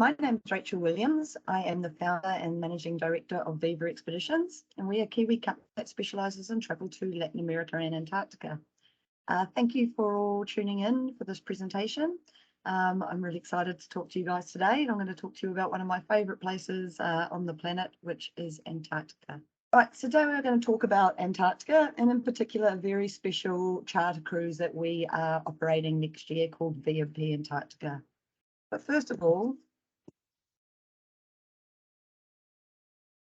my name is Rachel Williams. I am the founder and managing director of VIP Expeditions, and we are a Kiwi company that specialises in travel to Latin America and Antarctica. Thank you for all tuning in for this presentation. I'm really excited to talk to you guys today, and I'm going to talk to you about one of my favourite places on the planet, which is Antarctica. Right, so today we're going to talk about Antarctica, and in particular a very special charter cruise that we are operating next year called VIP Antarctica. But first of all,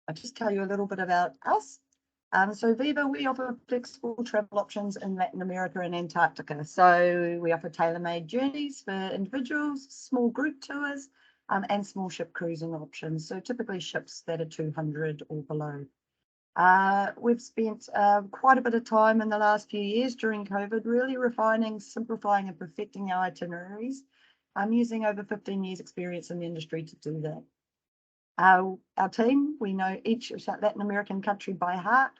I'll just tell you a little bit about us. So Viva, we offer flexible travel options in Latin America and Antarctica. So we offer tailor-made journeys for individuals, small group tours, and small ship cruising options. So typically ships that are 200 or below. We've spent quite a bit of time in the last few years during COVID, really refining, simplifying and perfecting our itineraries. I'm using over 15 years experience in the industry to do that. Our team, we know each Latin American country by heart.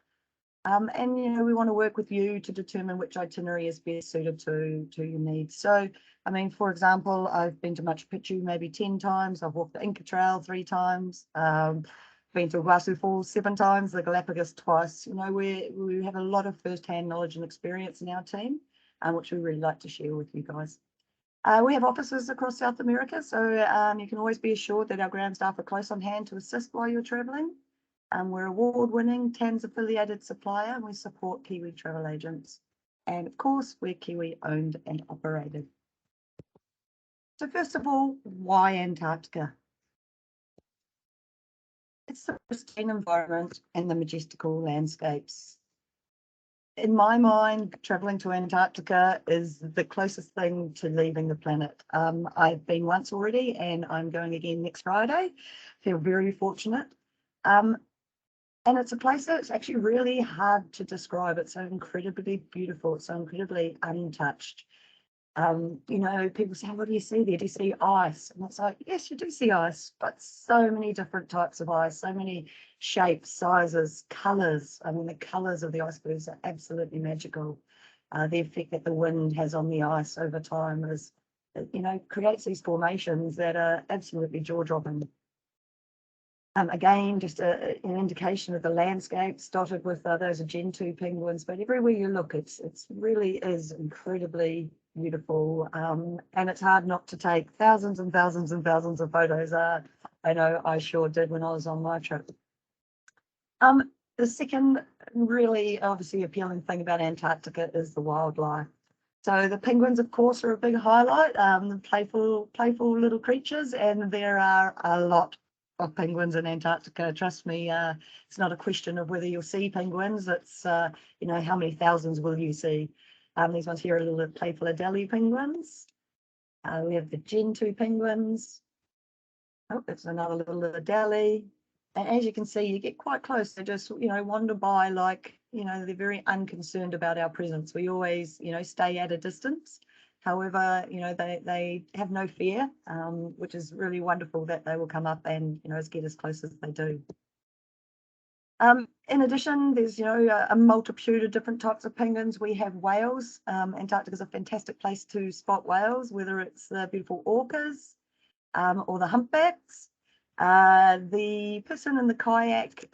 And, you know, we want to work with you to determine which itinerary is best suited to your needs. So, I mean, for example, I've been to Machu Picchu maybe 10 times. I've walked the Inca Trail 3 times. Been to Iguazu Falls 7 times, the Galapagos twice. You know, we have a lot of first-hand knowledge and experience in our team, which we really like to share with you guys. We have offices across South America, so you can always be assured that our ground staff are close on hand to assist while you're travelling. We're award-winning TANS affiliated supplier, and we support Kiwi travel agents. And of course, we're Kiwi owned and operated. So first of all, why Antarctica? It's the pristine environment and the majestical landscapes. In my mind, travelling to Antarctica is the closest thing to leaving the planet. I've been once already, and I'm going again next Friday. Feel very fortunate. And it's a place that's actually really hard to describe. It's so incredibly beautiful. It's so incredibly untouched. You know, people say, what do you see there? Do you see ice? And it's like, yes, you do see ice, but so many different types of ice, so many shapes, sizes, colours. I mean, the colours of the icebergs are absolutely magical. The effect that the wind has on the ice over time is, you know, creates these formations that are absolutely jaw-dropping. Again, just an indication of the landscapes dotted with those are Gen 2 penguins, but everywhere you look, it's really is incredibly beautiful, and it's hard not to take thousands and thousands and thousands of photos. I know I sure did when I was on my trip. The second really obviously appealing thing about Antarctica is the wildlife. So the penguins, of course, are a big highlight, playful little creatures, and there are a lot of penguins in Antarctica. Trust me, it's not a question of whether you'll see penguins, it's, you know, how many thousands will you see? These ones here are little playful Adelie penguins. We have the Gen 2 penguins. Oh, there's another little Adelie. And as you can see, you get quite close. They just, you know, wander by like, you know, they're very unconcerned about our presence. We always, you know, stay at a distance. However, you know, they have no fear, which is really wonderful that they will come up and, you know, get as close as they do. In addition, there's, you know, a multitude of different types of penguins. We have whales. Antarctica is a fantastic place to spot whales, whether it's the beautiful orcas or the humpbacks. The person in the kayak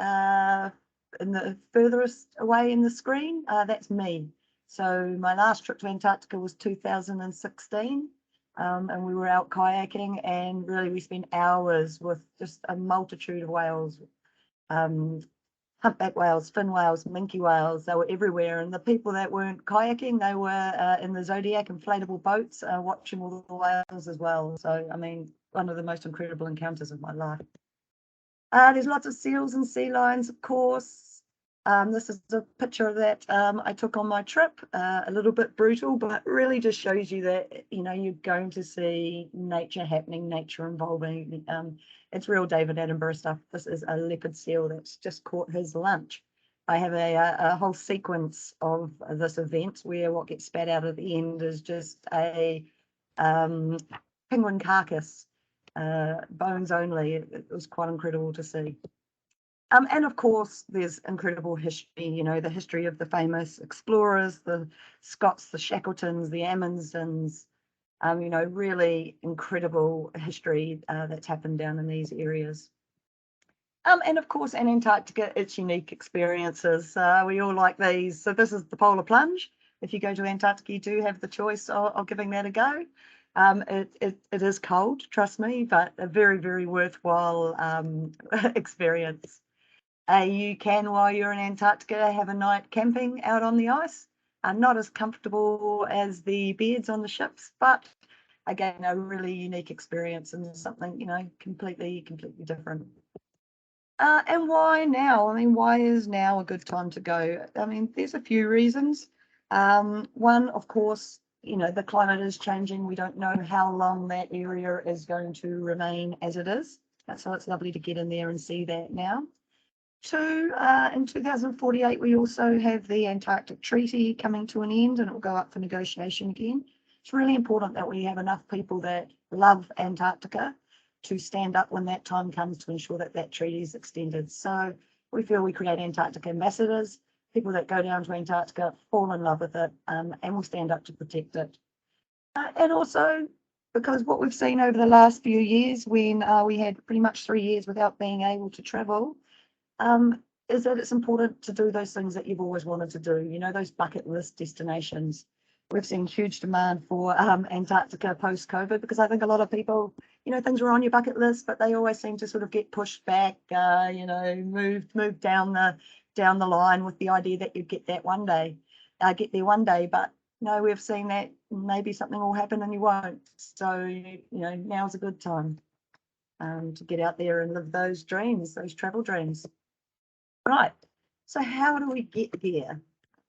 in the furthest away in the screen, that's me. So my last trip to Antarctica was 2016, and we were out kayaking, and really we spent hours with just a multitude of whales. Humpback whales, fin whales, minke whales, they were everywhere. And the people that weren't kayaking, they were in the Zodiac inflatable boats watching all the whales as well. So, I mean, one of the most incredible encounters of my life. There's lots of seals and sea lions, of course. This is a picture that I took on my trip, a little bit brutal, but really just shows you that, you know, you're going to see nature happening, nature involving. It's real David Attenborough stuff. This is a leopard seal that's just caught his lunch. I have a whole sequence of this event where what gets spat out at the end is just a penguin carcass, bones only. It was quite incredible to see. And of course, there's incredible history, you know, the history of the famous explorers, the Scots, the Shackletons, the Amundstons, You know, really incredible history that's happened down in these areas. And of course, in Antarctica, it's unique experiences. We all like these. So this is the polar plunge. If you go to Antarctica, you do have the choice of giving that a go. It is cold, trust me, but a very, very worthwhile experience. You can, while you're in Antarctica, have a night camping out on the ice. Not as comfortable as the beds on the ships, but again, a really unique experience and something, you know, completely different. And why now? I mean, why is now a good time to go? I mean, there's a few reasons. One, of course, you know, the climate is changing. We don't know how long that area is going to remain as it is. So it's lovely to get in there and see that now. Two, in 2048, we also have the Antarctic Treaty coming to an end, and it will go up for negotiation again. It's really important that we have enough people that love Antarctica to stand up when that time comes to ensure that that treaty is extended. So we feel we create Antarctic ambassadors, people that go down to Antarctica, fall in love with it, and will stand up to protect it. And also, because what we've seen over the last few years, when we had pretty much 3 years without being able to travel, is that it's important to do those things that you've always wanted to do, you know, those bucket list destinations. We've seen huge demand for Antarctica post-COVID, because I think a lot of people, you know, things were on your bucket list, but they always seem to sort of get pushed back, you know, moved down the line with the idea that you'd get there one day. But no, we've seen that maybe something will happen and you won't. So, you know, now's a good time to get out there and live those dreams, those travel dreams. Right. So how do we get here?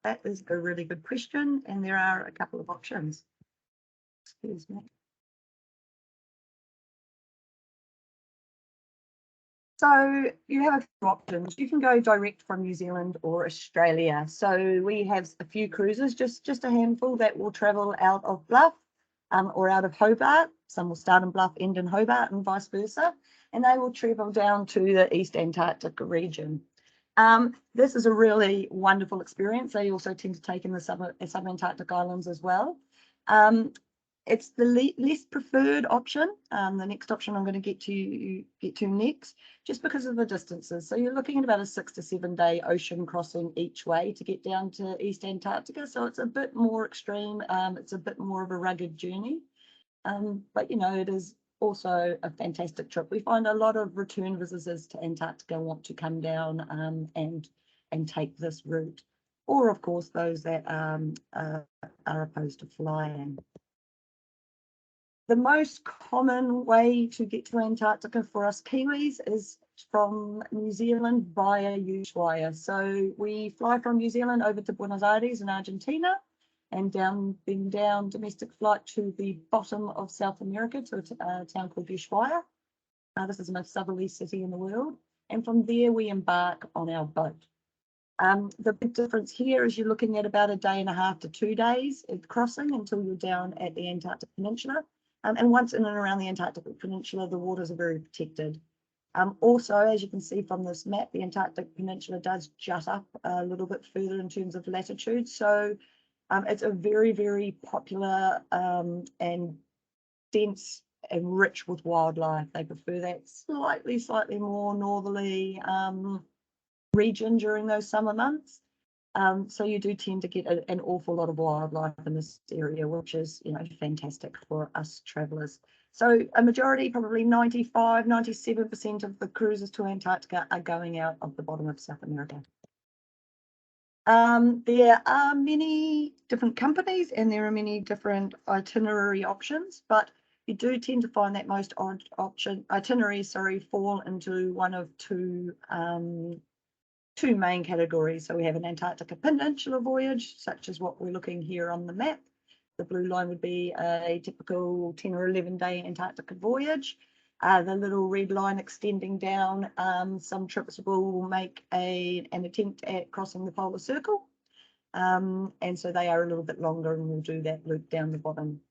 That is a really good question, and there are a couple of options. Excuse me. So you have a few options. You can go direct from New Zealand or Australia. So we have a few cruises, just a handful that will travel out of Bluff or out of Hobart. Some will start in Bluff, end in Hobart, and vice versa. And they will travel down to the East Antarctic region. This is a really wonderful experience. They also tend to take in the sub-Antarctic islands as well. It's the least preferred option. The next option I'm going to get to next, just because of the distances. So you're looking at about a 6 to 7 day ocean crossing each way to get down to East Antarctica. So it's a bit more extreme. It's a bit more of a rugged journey. But you know, it is also a fantastic trip. We find a lot of return visitors to Antarctica want to come down and take this route, or of course those that are opposed to flying. The most common way to get to Antarctica for us Kiwis is from New Zealand via Ushuaia. So we fly from New Zealand over to Buenos Aires in Argentina, and then down domestic flight to the bottom of South America to a town called Ushuaia. This is the most southerly city in the world. And from there, we embark on our boat. The big difference here is you're looking at about a day and a half to 2 days at crossing until you're down at the Antarctic Peninsula. And once in and around the Antarctic Peninsula, the waters are very protected. Also, as you can see from this map, the Antarctic Peninsula does jut up a little bit further in terms of latitude. So it's a very, very popular and dense and rich with wildlife. They prefer that slightly more northerly region during those summer months. So you do tend to get an awful lot of wildlife in this area, which is, you know, fantastic for us travellers. So a majority, probably 95, 97% of the cruises to Antarctica are going out of the bottom of South America. There are many different companies and there are many different itinerary options, but you do tend to find that most itineraries fall into one of two main categories. So we have an Antarctica Peninsula voyage, such as what we're looking here on the map. The blue line would be a typical 10 or 11 day Antarctica voyage. The little red line extending down, some trips will make an attempt at crossing the polar circle. And so they are a little bit longer and we'll do that loop down the bottom.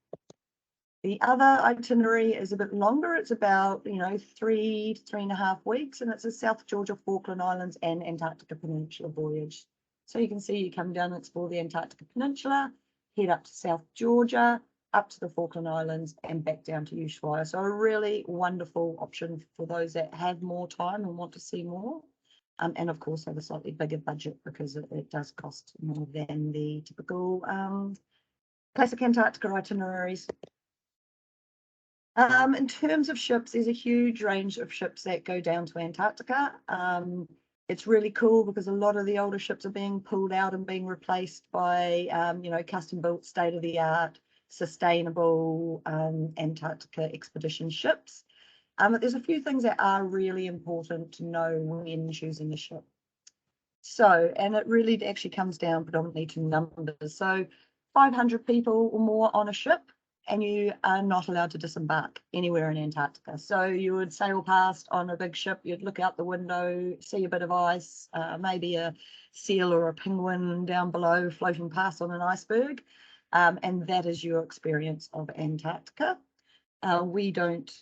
The other itinerary is a bit longer. It's about, you know, 3 to 3.5 weeks, and it's a South Georgia, Falkland Islands and Antarctica Peninsula voyage. So you can see you come down and explore the Antarctica Peninsula, head up to South Georgia, up to the Falkland Islands and back down to Ushuaia. So a really wonderful option for those that have more time and want to see more. And of course have a slightly bigger budget because it does cost more than the typical classic Antarctica itineraries. In terms of ships, there's a huge range of ships that go down to Antarctica. It's really cool because a lot of the older ships are being pulled out and being replaced by, custom built, state of the art, sustainable Antarctica expedition ships. But there's a few things that are really important to know when choosing a ship. So, and it really actually comes down predominantly to numbers. So 500 people or more on a ship, and you are not allowed to disembark anywhere in Antarctica. So you would sail past on a big ship, you'd look out the window, see a bit of ice, maybe a seal or a penguin down below floating past on an iceberg. And that is your experience of Antarctica. We don't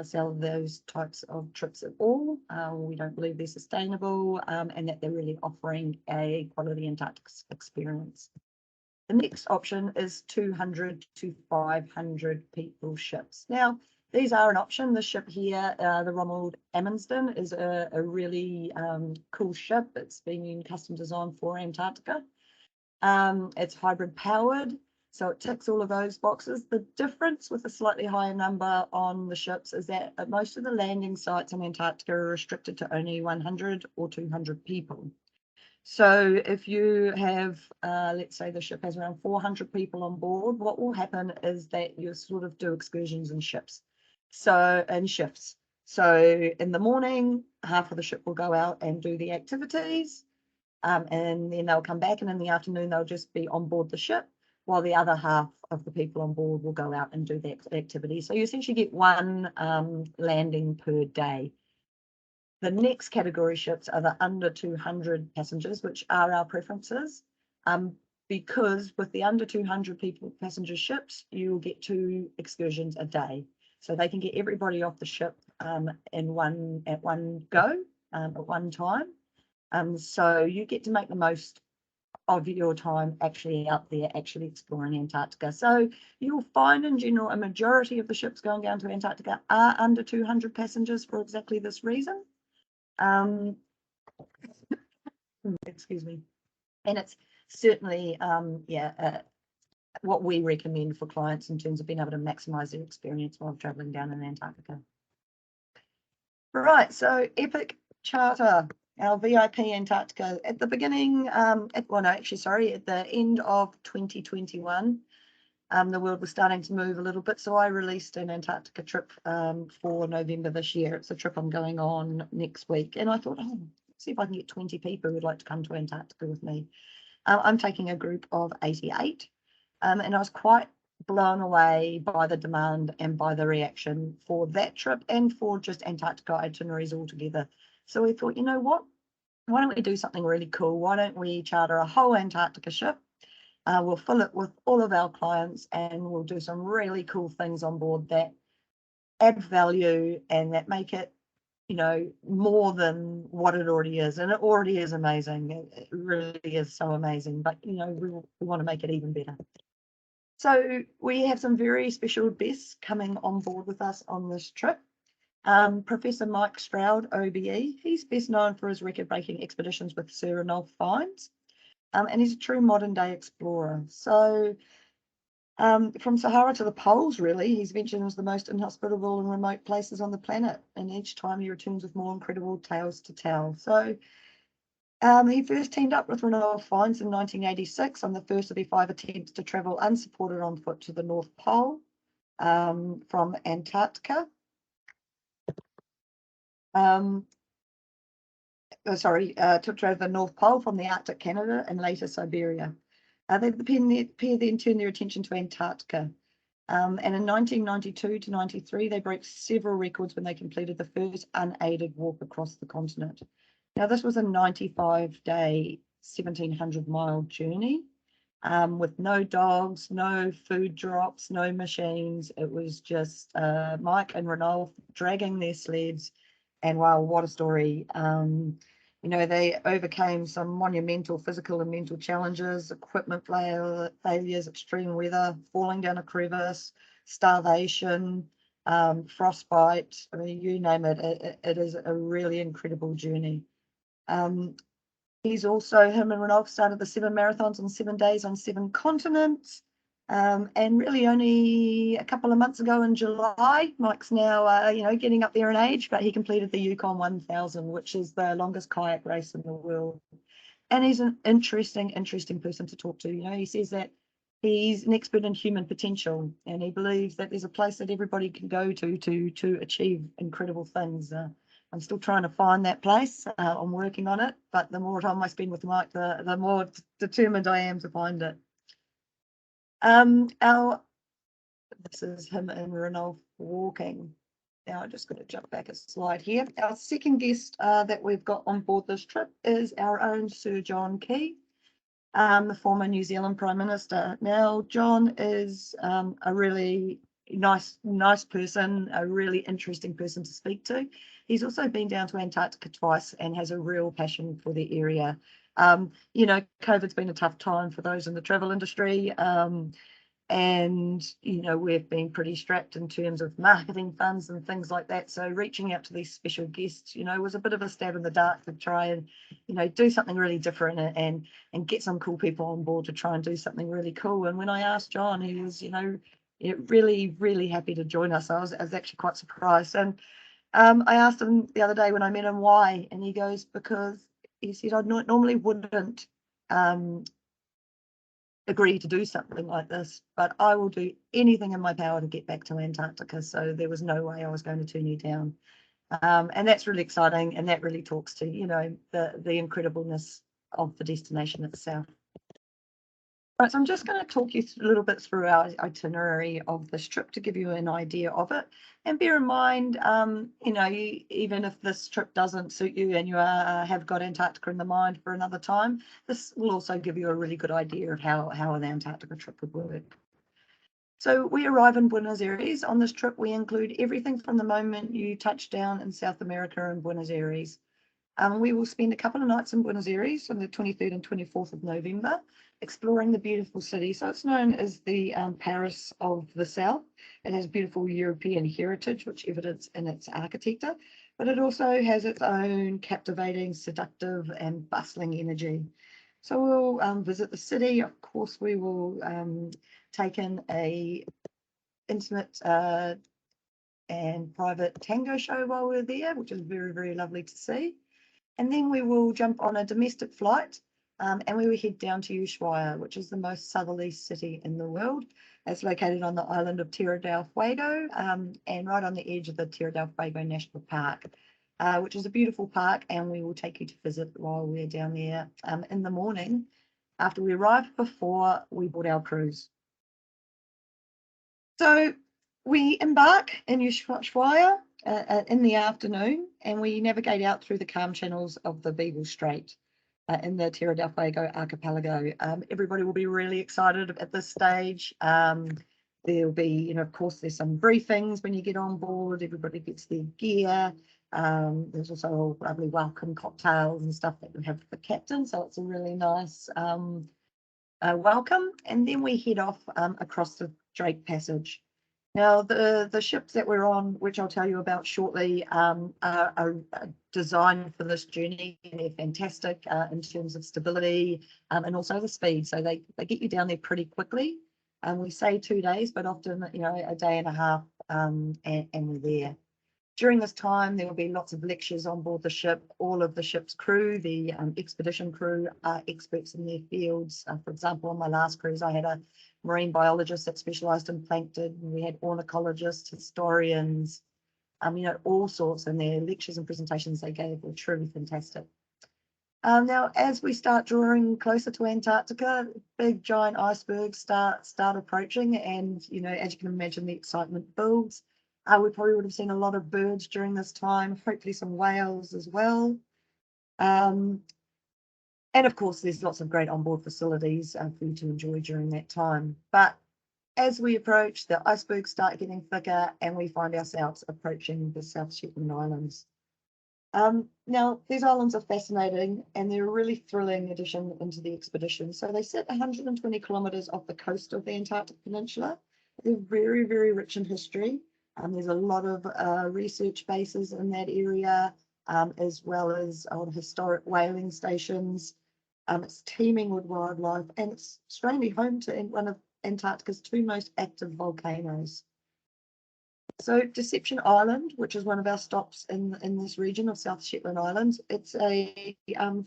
sell those types of trips at all. We don't believe they're sustainable and that they're really offering a quality Antarctic experience. The next option is 200 to 500 people ships. Now, these are an option. The ship here, the Ronald Amundsen, is a really cool ship. It's been custom designed for Antarctica. It's hybrid powered, so it ticks all of those boxes. The difference with a slightly higher number on the ships is that most of the landing sites in Antarctica are restricted to only 100 or 200 people. So if you have, let's say the ship has around 400 people on board, what will happen is that you sort of do excursions in ships. So in shifts. So in the morning, half of the ship will go out and do the activities. And then they'll come back, and in the afternoon, they'll just be on board the ship, while the other half of the people on board will go out and do the activity. So you essentially get one landing per day. The next category ships are the under 200 passengers, which are our preferences, because with the under 200 people passenger ships, you'll get 2 excursions a day. So they can get everybody off the ship at one go, at one time. So you get to make the most of your time actually out there, actually exploring Antarctica. So you'll find in general a majority of the ships going down to Antarctica are under 200 passengers for exactly this reason. Excuse me. And it's certainly, what we recommend for clients in terms of being able to maximize their experience while traveling down in Antarctica. Right, so Epic Charter, our VIP Antarctica, at the beginning, at the end of 2021, the world was starting to move a little bit, so I released an Antarctica trip for November this year. It's a trip I'm going on next week, and I thought, let's see if I can get 20 people who'd like to come to Antarctica with me. I'm taking a group of 88, and I was quite blown away by the demand and by the reaction for that trip and for just Antarctica itineraries altogether. So we thought, you know what, why don't we do something really cool? Why don't we charter a whole Antarctica ship? We'll fill it with all of our clients, and we'll do some really cool things on board that add value and that make it, more than what it already is. And it already is amazing. It really is so amazing, but, we want to make it even better. So we have some very special guests coming on board with us on this trip. Professor Mike Stroud OBE, he's best known for his record-breaking expeditions with Sir Ranulph Fiennes. And he's a true modern day explorer. So from Sahara to the poles, really, he's ventured into the most inhospitable and remote places on the planet. And each time he returns with more incredible tales to tell. So he first teamed up with Ranulph Fiennes in 1986 on the first of their 5 attempts to travel unsupported on foot to the North Pole from Antarctica. To travel the North Pole from the Arctic Canada and later Siberia. The pair then turned their attention to Antarctica. And in 1992 to 93, they broke several records when they completed the first unaided walk across the continent. Now, this was a 95-day, 1,700-mile journey with no dogs, no food drops, no machines. It was just Mike and Ranulph dragging their sleds. And wow, what a story. You know, they overcame some monumental physical and mental challenges, equipment failures, extreme weather, falling down a crevice, starvation, frostbite. I mean, you name it, it is a really incredible journey. Him and Ranulph started the 7 marathons in 7 days on 7 continents. And really only a couple of months ago in July, Mike's now, getting up there in age, but he completed the Yukon 1000, which is the longest kayak race in the world. And he's an interesting person to talk to. You know, he says that he's an expert in human potential, and he believes that there's a place that everybody can go to achieve incredible things. I'm still trying to find that place. I'm working on it, but the more time I spend with Mike, the more determined I am to find it. This is him and Ranulph walking. Now I'm just going to jump back a slide here. Our second guest that we've got on board this trip is our own Sir John Key, the former New Zealand Prime Minister. Now, John is a really nice person, a really interesting person to speak to. He's also been down to Antarctica twice and has a real passion for the area. COVID's been a tough time for those in the travel industry. And, we've been pretty strapped in terms of marketing funds and things like that. So reaching out to these special guests, was a bit of a stab in the dark to try and, do something really different and get some cool people on board to try and do something really cool. And when I asked John, he was, really, really happy to join us. I was actually quite surprised. And I asked him the other day when I met him why, and he goes, because he said, I normally wouldn't agree to do something like this, but I will do anything in my power to get back to Antarctica. So there was no way I was going to turn you down. And that's really exciting. And that really talks to, the incredibleness of the destination itself. Right, so I'm just going to talk you a little bit through our itinerary of this trip to give you an idea of it. And bear in mind, even if this trip doesn't suit you and you have got Antarctica in the mind for another time, this will also give you a really good idea of how an Antarctica trip would work. So we arrive in Buenos Aires. On this trip, we include everything from the moment you touch down in South America in Buenos Aires. We will spend a couple of nights in Buenos Aires on the 23rd and 24th of November, exploring the beautiful city. So it's known as the Paris of the South. It has beautiful European heritage, which evidence in its architecture, but it also has its own captivating, seductive and bustling energy. So we'll visit the city. Of course, we will take in a intimate and private tango show while we're there, which is very, very lovely to see. And then we will jump on a domestic flight and we will head down to Ushuaia, which is the most southerly city in the world. It's located on the island of Tierra del Fuego and right on the edge of the Tierra del Fuego National Park, which is a beautiful park, and we will take you to visit while we're down there in the morning after we arrive, before we board our cruise. So we embark in Ushuaia in the afternoon, and we navigate out through the calm channels of the Beagle Strait in the Tierra del Fuego archipelago. Everybody will be really excited at this stage. There'll be, of course, there's some briefings when you get on board. Everybody gets their gear. There's also lovely welcome cocktails and stuff that we have for the captain. So it's a really nice welcome. And then we head off across the Drake Passage. Now, the ships that we're on, which I'll tell you about shortly, are designed for this journey, and they're fantastic in terms of stability and also the speed. So they get you down there pretty quickly. We say 2 days, but often, a day and a half, and we're there. During this time, there will be lots of lectures on board the ship. All of the ship's crew, the expedition crew, are experts in their fields. For example, on my last cruise, I had a marine biologist that specialised in plankton. We had ornithologists, historians, all sorts, and their lectures and presentations they gave were truly fantastic. Now, as we start drawing closer to Antarctica, big giant icebergs start approaching, and as you can imagine, the excitement builds. We probably would have seen a lot of birds during this time, hopefully some whales as well. And of course, there's lots of great onboard facilities for you to enjoy during that time. But as we approach, the icebergs start getting thicker, and we find ourselves approaching the South Shetland Islands. Now, these islands are fascinating and they're a really thrilling addition into the expedition. So they sit 120 kilometres off the coast of the Antarctic Peninsula. They're very, very rich in history. There's a lot of research bases in that area, as well as historic whaling stations. It's teeming with wildlife, and it's strangely home to one of Antarctica's two most active volcanoes. So Deception Island, which is one of our stops in this region of South Shetland Islands, it's a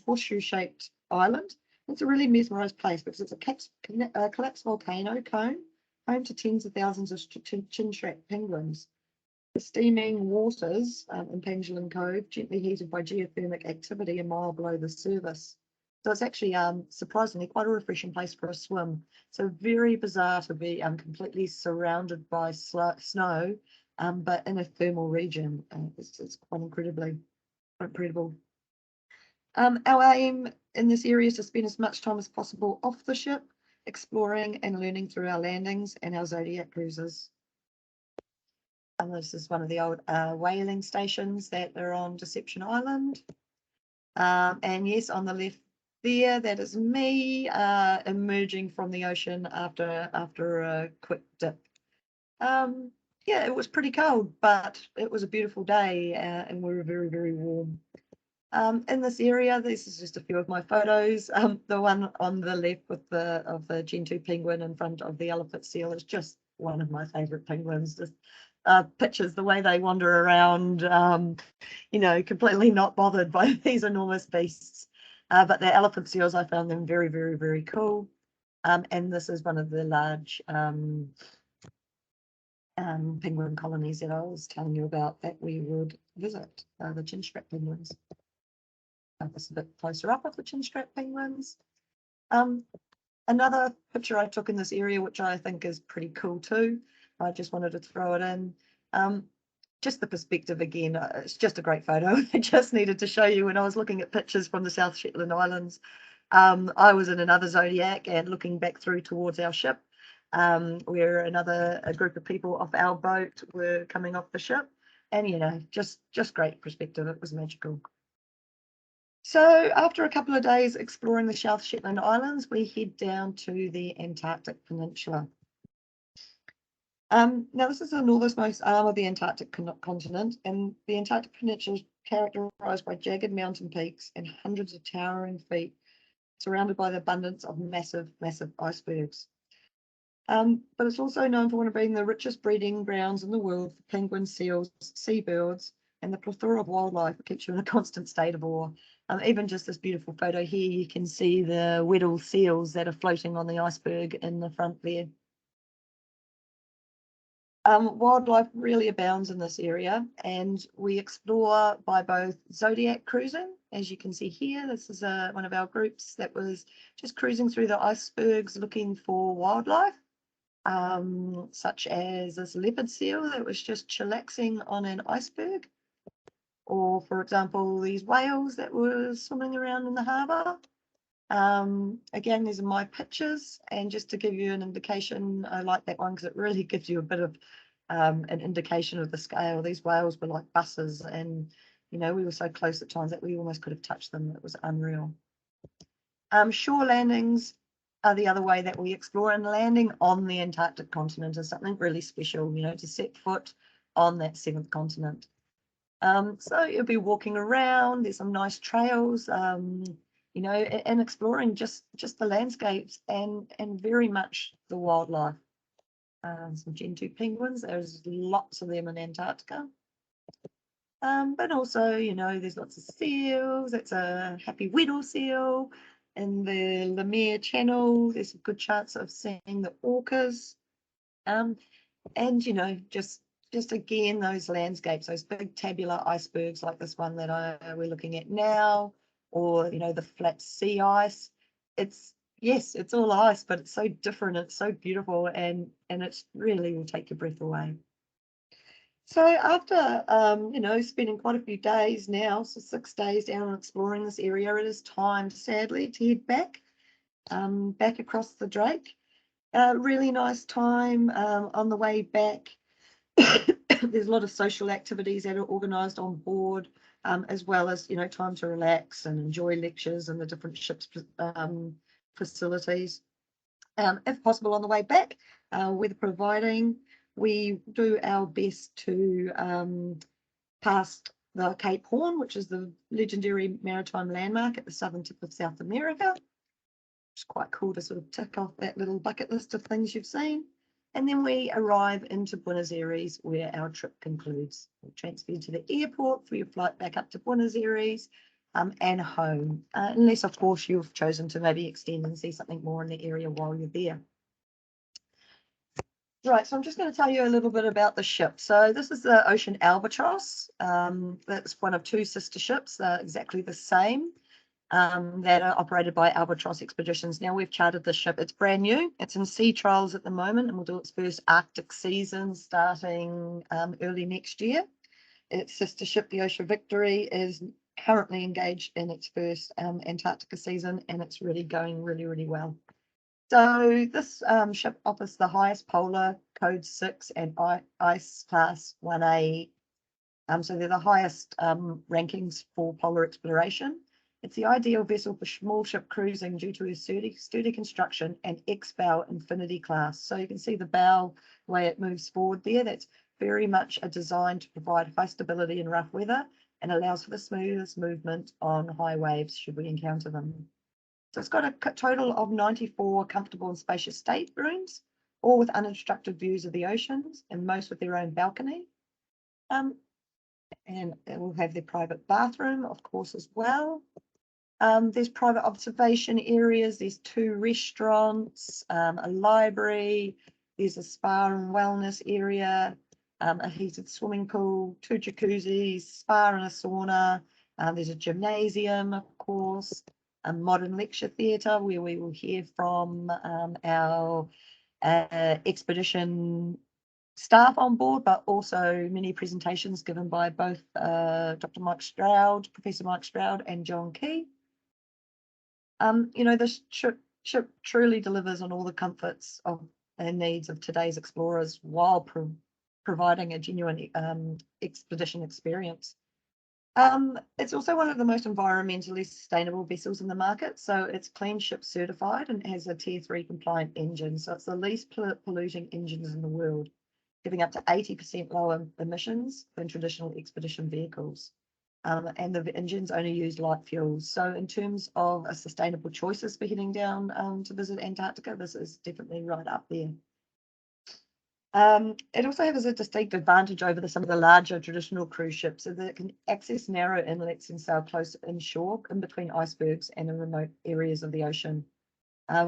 horseshoe-shaped island. It's a really mesmerised place because it's a collapsed volcano cone, home to tens of thousands of chin-strapped penguins. The steaming waters in Pendulum Cove, gently heated by geothermic activity a mile below the surface. So it's actually surprisingly quite a refreshing place for a swim. So very bizarre to be completely surrounded by snow, but in a thermal region. It's quite incredible. Our aim in this area is to spend as much time as possible off the ship, exploring and learning through our landings and our Zodiac cruises. And this is one of the old whaling stations that are on Deception Island. And yes, on the left there, that is me emerging from the ocean after a quick dip. Yeah, it was pretty cold, but it was a beautiful day and we were very, very warm. In this area, this is just a few of my photos. The one on the left with the Gentoo penguin in front of the elephant seal is just one of my favourite penguins. Just pictures the way they wander around, you know, completely not bothered by these enormous beasts. But the elephant seals, I found them very, very, very cool. And this is one of the large penguin colonies that I was telling you about that we would visit, the chin-strap penguins. This a bit closer up of the chin-strap penguins. Another picture I took in this area, which I think is pretty cool too. I just wanted to throw it in. Just the perspective again, it's just a great photo. I just needed to show you when I was looking at pictures from the South Shetland Islands. I was in another Zodiac and looking back through towards our ship, where a group of people off our boat were coming off the ship. And, you know, just great perspective. It was magical. So after a couple of days exploring the South Shetland Islands, we head down to the Antarctic Peninsula. Now, this is the northernmost arm of the Antarctic continent, and the Antarctic Peninsula is characterised by jagged mountain peaks and hundreds of towering feet, surrounded by the abundance of massive, massive icebergs. But it's also known for one of being the richest breeding grounds in the world for penguins, seals, seabirds, and the plethora of wildlife that keeps you in a constant state of awe. Even just this beautiful photo here, you can see the Weddell seals that are floating on the iceberg in the front there. Wildlife really abounds in this area, and we explore by both Zodiac cruising, as you can see here. This is one of our groups that was just cruising through the icebergs looking for wildlife, such as this leopard seal that was just chillaxing on an iceberg, or for example these whales that were swimming around in the harbour. Again, these are my pictures, and just to give you an indication, I like that one because it really gives you a bit of an indication of the scale. These whales were like buses, and you know, we were so close at times that we almost could have touched them. It was unreal. Shore landings are the other way that we explore, and landing on the Antarctic continent is something really special, you know, to set foot on that seventh continent. So you'll be walking around, there's some nice trails, you know, and exploring just the landscapes and very much the wildlife. Some Gentoo penguins, there's lots of them in Antarctica. But also, you know, there's lots of seals. It's a happy Weddell seal. In the Lemaire Channel, there's a good chance of seeing the orcas. And, you know, just again, those landscapes, those big tabular icebergs like this one that we're looking at now, or, you know, the flat sea ice. Yes, it's all ice, but it's so different. It's so beautiful, and it really will take your breath away. So after, you know, spending quite a few days now, so 6 days down exploring this area, it is time, sadly, to head back across the Drake. Really nice time on the way back. There's a lot of social activities that are organised on board. as well as, time to relax and enjoy lectures and the different ships facilities. If possible, on the way back, weather providing, we do our best to pass the Cape Horn, which is the legendary maritime landmark at the southern tip of South America. It's quite cool to sort of tick off that little bucket list of things you've seen. And then we arrive into Buenos Aires, where our trip concludes. We'll transfer to the airport for your flight back up to Buenos Aires and home, unless, of course, you've chosen to maybe extend and see something more in the area while you're there. Right, so I'm just going to tell you a little bit about the ship. So this is the Ocean Albatros. That's one of two sister ships. They're exactly the same, that are operated by Albatros Expeditions. Now we've chartered this ship. It's brand new. It's in sea trials at the moment and will do its first Arctic season starting early next year. Its sister ship, the Ocean Victory, is currently engaged in its first Antarctica season, and it's really going really well. So this ship offers the highest polar code 6 and ice class 1A. So they're the highest rankings for polar exploration. It's the ideal vessel for small ship cruising due to its sturdy construction and X-bow infinity class. So you can see the bow, the way it moves forward there. That's very much a design to provide high stability in rough weather and allows for the smoothest movement on high waves should we encounter them. So it's got a total of 94 comfortable and spacious staterooms, all with unobstructed views of the oceans, and most with their own balcony. And it will have their private bathroom, of course, as well. There's private observation areas, there's 2 restaurants, a library, there's a spa and wellness area, a heated swimming pool, 2 jacuzzis, spa and a sauna. There's a gymnasium, of course, a modern lecture theatre where we will hear from our expedition staff on board, but also many presentations given by both Dr. Mike Stroud, Professor Mike Stroud, and John Key. This ship truly delivers on all the comforts and needs of today's explorers while providing a genuine expedition experience. It's also one of the most environmentally sustainable vessels in the market. So it's clean ship certified and has a Tier 3 compliant engine. So it's the least polluting engines in the world, giving up to 80% lower emissions than traditional expedition vehicles. And the engines only use light fuels. So in terms of sustainable choices for heading down to visit Antarctica, this is definitely right up there. It also has a distinct advantage over some of the larger traditional cruise ships, so that it can access narrow inlets and sail close inshore in between icebergs and in remote areas of the ocean,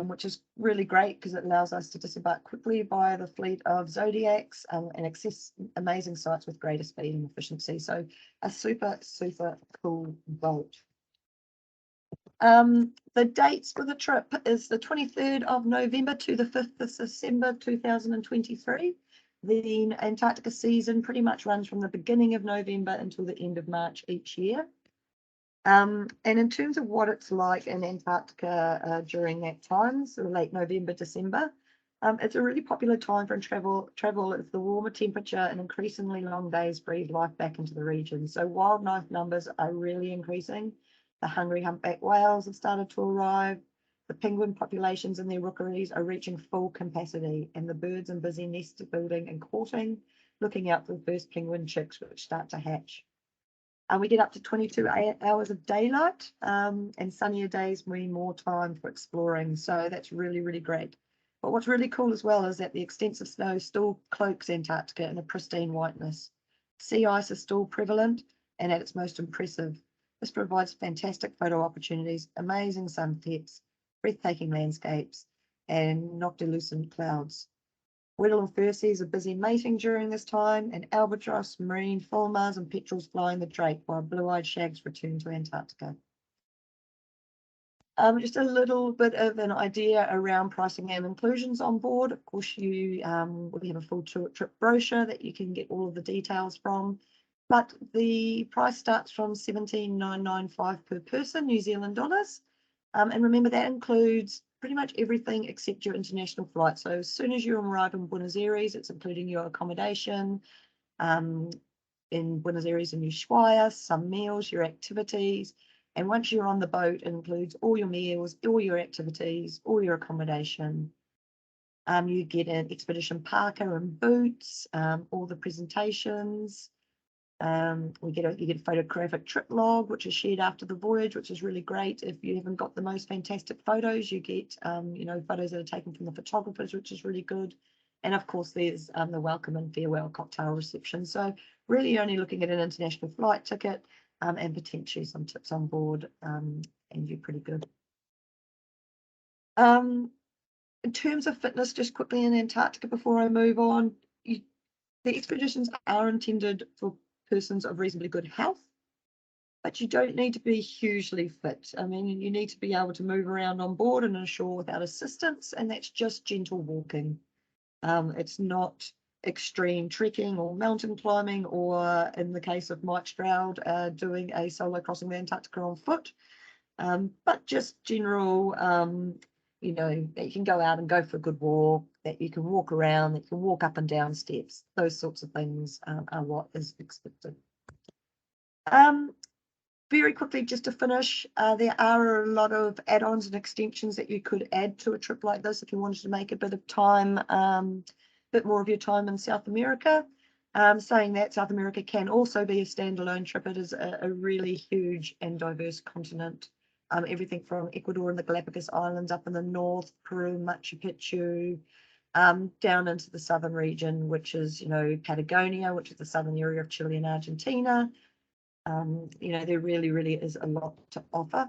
which is really great because it allows us to disembark quickly by the fleet of Zodiacs and access amazing sites with greater speed and efficiency. So a super cool boat. The dates for the trip is the 23rd of November to the 5th of December 2023. The Antarctica season pretty much runs from the beginning of November until the end of March each year. And in terms of what it's like in Antarctica during that time, so late November, December, it's a really popular time for travel if the warmer temperature and increasingly long days breathe life back into the region. So wildlife numbers are really increasing. The hungry humpback whales have started to arrive. The penguin populations in their rookeries are reaching full capacity, and the birds are busy nest building and courting, looking out for the first penguin chicks which start to hatch. We get up to 22 hours of daylight, and sunnier days mean more time for exploring. So that's really great. But what's really cool as well is that the extensive snow still cloaks Antarctica in a pristine whiteness. Sea ice is still prevalent and at its most impressive. This provides fantastic photo opportunities, amazing sunsets, breathtaking landscapes, and noctilucent clouds. Weddell and fur seals are busy mating during this time, and albatross, marine fulmars, and petrels flying the Drake, while blue-eyed shags return to Antarctica. Just a little bit of an idea around pricing and inclusions on board. Of course, we have a full trip brochure that you can get all of the details from. But the price starts from $17,995 per person, New Zealand dollars. And remember, that includes pretty much everything except your international flight. So as soon as you arrive in Buenos Aires, it's including your accommodation, in Buenos Aires and Ushuaia, some meals, your activities. And once you're on the boat, it includes all your meals, all your activities, all your accommodation. You get an expedition parka and boots, all the presentations. You get a photographic trip log, which is shared after the voyage, which is really great. If you haven't got the most fantastic photos, you get photos that are taken from the photographers, which is really good. And of course, there's the welcome and farewell cocktail reception. So really, you're only looking at an international flight ticket and potentially some tips on board, and you're pretty good. In terms of fitness, just quickly in Antarctica before I move on, the expeditions are intended for persons of reasonably good health, but you don't need to be hugely fit. I mean, you need to be able to move around on board and ashore without assistance, and that's just gentle walking. It's not extreme trekking or mountain climbing, or in the case of Mike Stroud, doing a solo crossing the Antarctica on foot, but just general, that you can go out and go for a good walk, that you can walk around, that you can walk up and down steps. Those sorts of things are what is expected. Very quickly, just to finish, there are a lot of add-ons and extensions that you could add to a trip like this if you wanted to make a bit of time, bit more of your time in South America. Saying that, South America can also be a standalone trip. It is a really huge and diverse continent. Everything from Ecuador and the Galapagos Islands up in the north, Peru, Machu Picchu, down into the southern region, which is, Patagonia, which is the southern area of Chile and Argentina. There really is a lot to offer.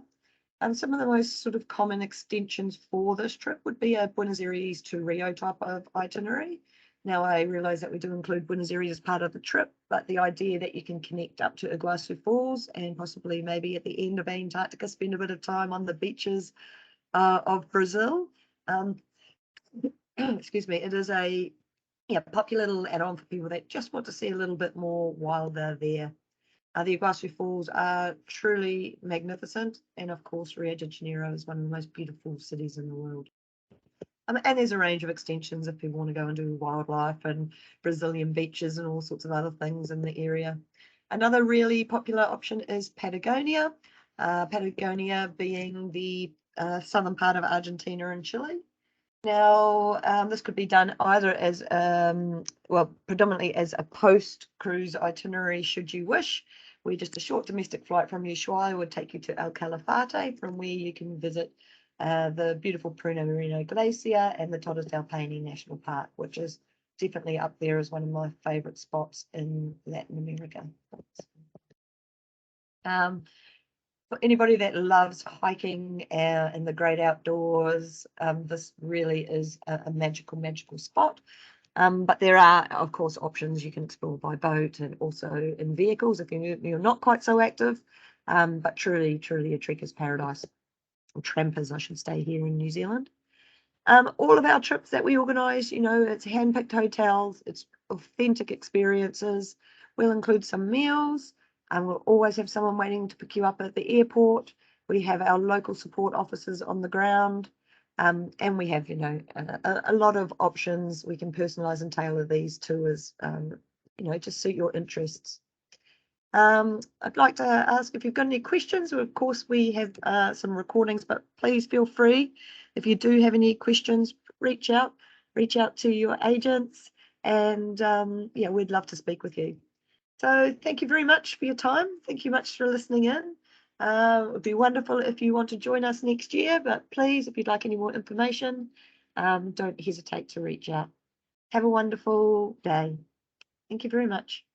Some of the most sort of common extensions for this trip would be a Buenos Aires to Rio type of itinerary. Now, I realise that we do include Buenos Aires as part of the trip, but the idea that you can connect up to Iguazu Falls and possibly maybe at the end of Antarctica spend a bit of time on the beaches of Brazil. Excuse me, it is a popular little add-on for people that just want to see a little bit more while they're there. The Iguazu Falls are truly magnificent, and of course Rio de Janeiro is one of the most beautiful cities in the world. And there's a range of extensions if people want to go and do wildlife and Brazilian beaches and all sorts of other things in the area. Another really popular option is Patagonia. Patagonia being the southern part of Argentina and Chile. Now, this could be done either as, predominantly as a post-cruise itinerary, should you wish, where just a short domestic flight from Ushuaia would take you to El Calafate, from where you can visit the beautiful Pruno Merino Glacier and the Torres del Paine National Park, which is definitely up there as one of my favourite spots in Latin America. For anybody that loves hiking in the great outdoors, this really is a magical spot. But there are, of course, options you can explore by boat and also in vehicles if you're not quite so active. But truly a trekker's paradise, or trampers, I should say, here in New Zealand. All of our trips that we organise, it's hand-picked hotels, it's authentic experiences. We'll include some meals, and we'll always have someone waiting to pick you up at the airport. We have our local support officers on the ground, and we have, a lot of options. We can personalise and tailor these tours, to suit your interests. I'd like to ask if you've got any questions. Of course, we have some recordings, but please feel free. If you do have any questions, reach out to your agents, and we'd love to speak with you. So thank you very much for your time. Thank you much for listening in. It would be wonderful if you want to join us next year, but please, if you'd like any more information, don't hesitate to reach out. Have a wonderful day. Thank you very much.